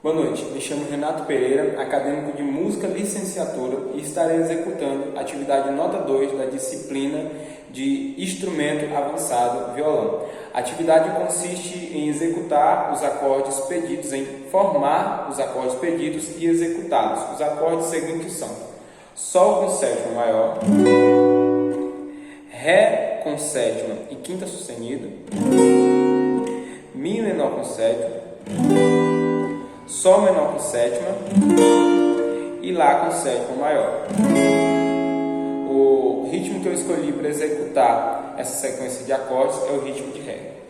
Boa noite, me chamo Renato Pereira, acadêmico de Música Licenciatura e estarei executando a atividade nota 2 da disciplina de Instrumento Avançado Violão. A atividade consiste em executar os acordes pedidos, em formar os acordes pedidos e executá-los. Os acordes seguintes são Sol com sétima maior, Ré com sétima e quinta sustenida, Mi menor com sétima, Sol menor com sétima e Lá com sétima maior. O ritmo que eu escolhi para executar essa sequência de acordes é o ritmo de Ré.